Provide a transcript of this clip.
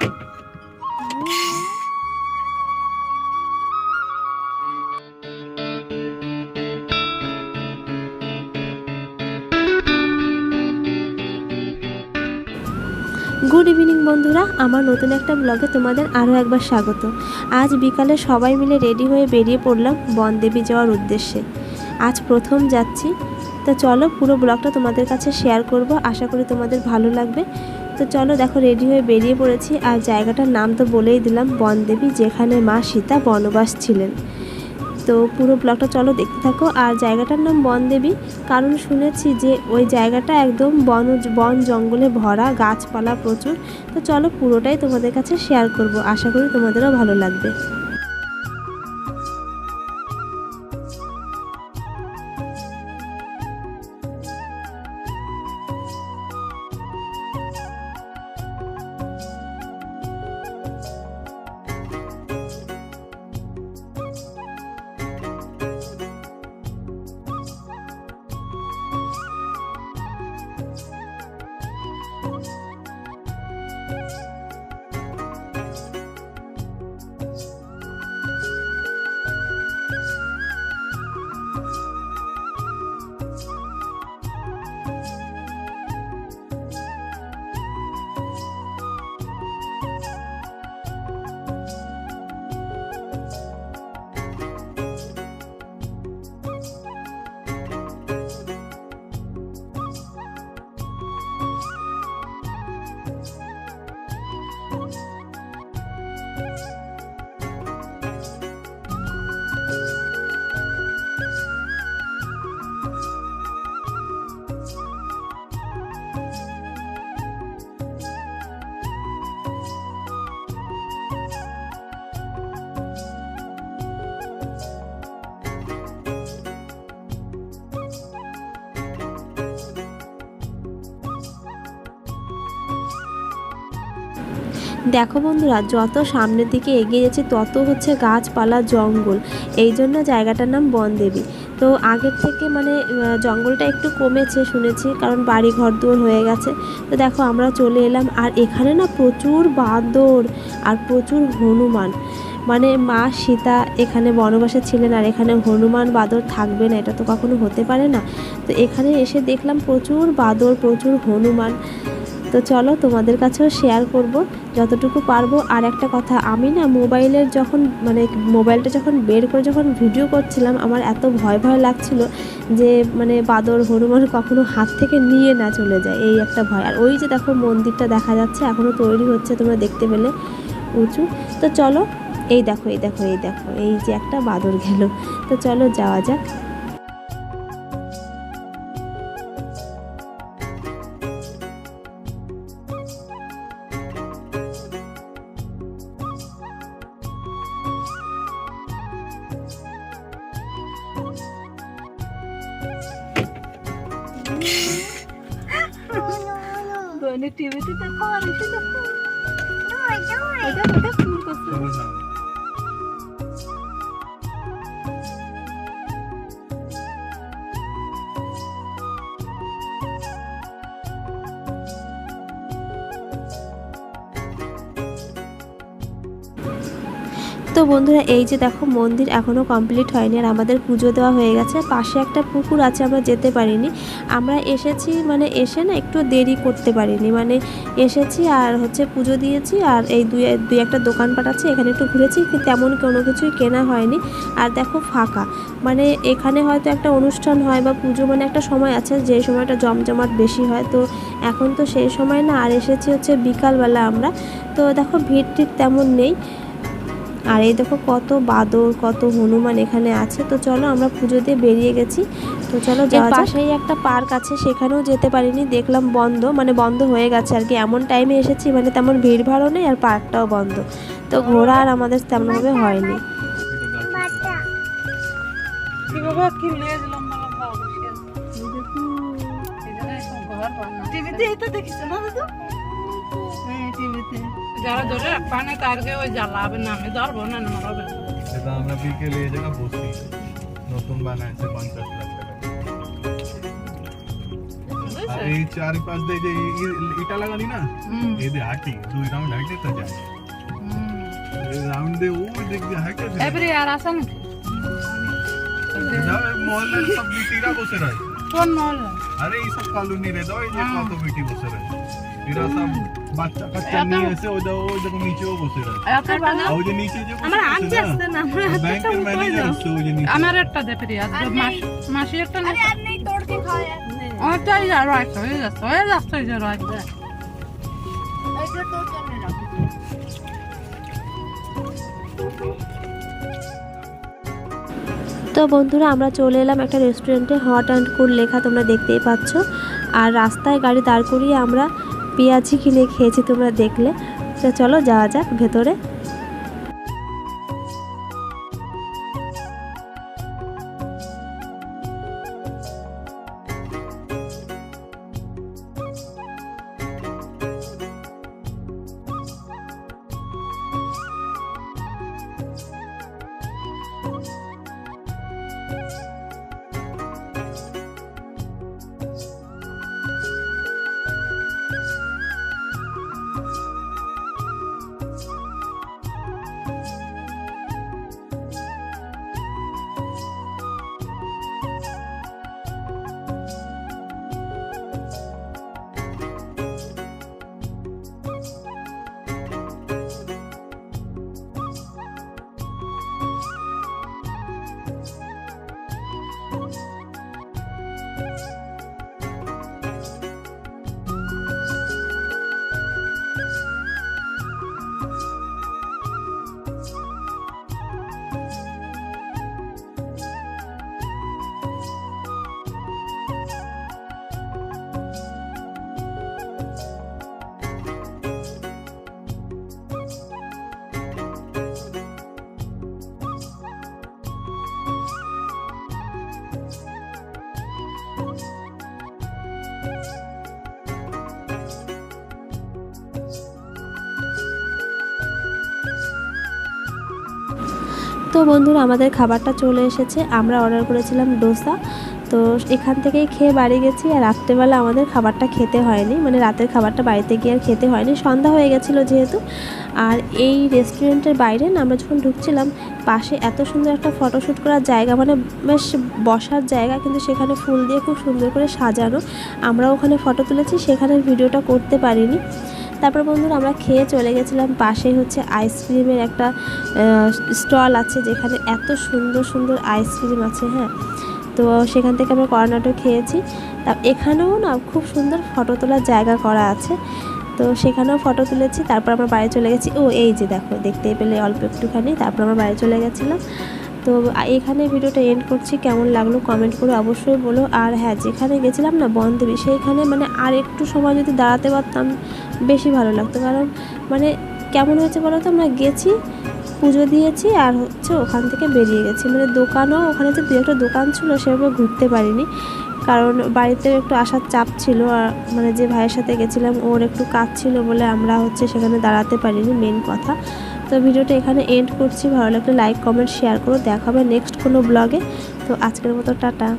Good evening বন্ধুরা, আমার নতুন একটা ব্লগে তোমাদের আরও একবার স্বাগত। আজ বিকালে সবাই মিলে রেডি হয়ে বেরিয়ে পড়লাম বনদেবী যাওয়ার উদ্দেশ্যে। আজ প্রথম যাচ্ছি, তো চলো পুরো ব্লগটা তোমাদের কাছে শেয়ার করব, আশা করি তোমাদের ভালো লাগবে। তো চলো দেখো, রেডি হয়ে বেরিয়ে পড়েছি। আর জায়গাটার নাম তো বলেই দিলাম, বনদেবী, যেখানে মা সীতা বনবাস ছিলেন। তো পুরো ব্লগটা চলো দেখতে থাকো। আর জায়গাটার নাম বনদেবী, কারণ শুনেছি যে ওই জায়গাটা একদম বন জঙ্গলে ভরা, গাছপালা প্রচুর। তো চলো পুরোটাই তোমাদের কাছে শেয়ার করব, আশা করি তোমাদেরও ভালো লাগবে। দেখো বন্ধুরা, যত সামনের দিকে এগিয়ে যাচ্ছে তত হচ্ছে গাছপালা, জঙ্গল। এই জন্য জায়গাটার নাম বনদেবী। তো আগের থেকে মানে জঙ্গলটা একটু কমেছে শুনেছি, কারণ বাড়ি ঘরদুয়ার হয়ে গেছে। তো দেখো আমরা চলে এলাম। আর এখানে না প্রচুর বাঁদর আর প্রচুর হনুমান। মানে মা সীতা এখানে বনবাসে ছিলেন, আর এখানে হনুমান বাঁদর থাকবে না, এটা তো কখনো হতে পারে না। তো এখানে এসে দেখলাম প্রচুর বাঁদর, প্রচুর হনুমান। তো চলো তোমাদের কাছেও শেয়ার করব যতটুকু পারবো। আর একটা কথা, আমি না মোবাইলের যখন মানে মোবাইলটা যখন বের করে যখন ভিডিও করছিলাম, আমার এত ভয় ভয় লাগছিল যে মানে বাঁদর হনুমান কখনো হাত থেকে নিয়ে না চলে যায়, এই একটা ভয়। আর ওই যে দেখো মন্দিরটা দেখা যাচ্ছে, এখনও তৈরি হচ্ছে, তোমরা দেখতে পেলে উঁচু। তো চলো, এই দেখো এই দেখো এই দেখো, এই যে একটা বাঁদর গেল। তো চলো যাওয়া যাক। টিভিতে দেখো, আর এসে দেখো ওটা ফুল করছে। তো বন্ধুরা, এই যে দেখো মন্দির এখনও কমপ্লিট হয়নি, আর আমাদের পুজো দেওয়া হয়ে গেছে। পাশে একটা পুকুর আছে, আমরা যেতে পারিনি। আমরা এসেছি মানে এসে না একটু দেরি করতে পারিনি, মানে এসেছি আর হচ্ছে পুজো দিয়েছি, আর এই দুই একটা দোকানপাট আছে, এখানে একটু ঘুরেছি, তেমন কোনো কিছুই কেনা হয়নি। আর দেখো ফাঁকা, মানে এখানে হয়তো একটা অনুষ্ঠান হয় বা পুজো, মানে একটা সময় আছে যে সময়টা জমজমাট বেশি হয়। তো এখন তো সেই সময় না, আর এসেছি হচ্ছে বিকালবেলা আমরা। তো দেখো ভিড় ঠিক তেমন নেই। আর এই দেখো কত বাঁদর, কত হনুমান এখানে আছে। তো চলো, আমরা পুজো দিয়ে বেরিয়ে গেছি। তো চলো যাওয়া যাক। পাশেই একটা পার্ক আছে, সেখানেও যেতে পারিনি, দেখলাম বন্ধ, মানে বন্ধ হয়ে গেছে আর কি। এমন টাইমে এসেছি মানে তেমন ভিড় ভাড়ও নেই, আর পার্কটাও বন্ধ। তো ঘোরা আর আমাদের তেমনভাবে হয়নি। যারা ধরে পানে তারকে ওই জ্বালাবে না, আমি ধরবো না, মারবে না। এটা আমরা বিকেলে এই জায়গা বসি, নতুন বানাইছে 50 লাখ টাকা। আছে এই চারিপাশ দিয়ে যে ইটা লাগানি না এই দিয়ে হাঁটি 2 রাউন্ড হাঁটে তো যায় এই রাউন্ড দিয়ে ওই দিক দিয়ে হাঁটে এবারে আর আসে নাকি মহল্লার সব বিটিরা বসে রয় কোন মহল আরে এই সব কলোনি রে দাও এই যে কত বিটি বসে রয় এরা সব বাচ্চা কাচ্চা নিয়ে এসে ওই দেখো নিচেও বসে রয় এত ভালো ওই যে নিচে যে আমার আনতে আসতে না আমরা ব্যাংকের ম্যানেজার আছে ওই যে নিচে আমার একটা দে প্রিয়া মাসি একটা না আর নেই তোড় के খাওয়া যাবে ওটাই যা রাইট হয়ে যাচ্ছে যে রাইট এইটা তোর জন্য রাখো তো বন্ধুরা আমরা চলে এলাম একটা রেস্টুরেন্টে, হট অ্যান্ড কুল লেখা তোমরা দেখতেই পাচ্ছ। আর রাস্তায় গাড়ি দাঁড় করিয়ে আমরা পেঁয়াজি কিনে খেয়েছি, তোমরা দেখলে। তো চলো যাওয়া যাক ভেতরে। তো বন্ধুরা আমাদের খাবারটা চলে এসেছে। আমরা অর্ডার করেছিলাম ডোসা। তো এখান থেকেই খেয়ে বাড়ি গেছি। আর রাত্রেবেলা আমাদের খাবারটা খেতে হয়নি, মানে রাতের খাবারটা বাড়িতে গিয়ে আর খেতে হয়নি, সন্ধ্যা হয়ে গেছিলো যেহেতু। আর এই রেস্টুরেন্টের বাইরে না আমরা যখন ঢুকছিলাম, পাশে এত সুন্দর একটা ফটোশ্যুট করার জায়গা, মানে বেশ বসার জায়গা, কিন্তু সেখানে ফুল দিয়ে খুব সুন্দর করে সাজানো। আমরা ওখানে ফটো তুলেছি, সেখানের ভিডিওটা করতে পারিনি। তারপর বন্ধুরা আমরা খেয়ে চলে গেছিলাম। পাশেই হচ্ছে আইসক্রিমের একটা স্টল আছে, যেখানে এত সুন্দর সুন্দর আইসক্রিম আছে। হ্যাঁ, তো সেখান থেকে আমরা কর্নাটো খেয়েছি। তা এখানেও না খুব সুন্দর ফটো তোলার জায়গা করা আছে, তো সেখানেও ফটো তুলেছি। তারপর আমরা বাড়ি চলে গেছি। ও এই যে দেখো, দেখতেই পেলে অল্প একটুখানি। তারপর আমরা বাড়ি চলে গেছিলাম। তো এখানে ভিডিওটা এন্ড করছি। কেমন লাগলো কমেন্ট করে অবশ্যই বলো। আর হ্যাঁ, যেখানে গেছিলাম না বনদেবী, সেইখানে মানে আর একটু সময় যদি দাঁড়াতে পারতাম বেশি ভালো লাগতো। কারণ মানে কেমন হয়েছে বলো তো, আমরা গেছি, পুজো দিয়েছি, আর হচ্ছে ওখান থেকে বেরিয়ে গেছি। মানে দোকানও ওখানে যে 2-একটা দোকান ছিল সেভাবে ঘুরতে পারিনি, কারণ বাড়িতেও একটু আসার চাপ ছিল। আর মানে যে ভাইয়ের সাথে গেছিলাম ওর একটু কাজ ছিল বলে আমরা হচ্ছে সেখানে দাঁড়াতে পারিনি, মেন কথা। তো ভিডিওটা এখানে এন্ড করছি। ভালো লাগলে লাইক কমেন্ট শেয়ার করো। দেখা হবে নেক্সট কোনো ব্লগে। তো আজকের মতো টাটা।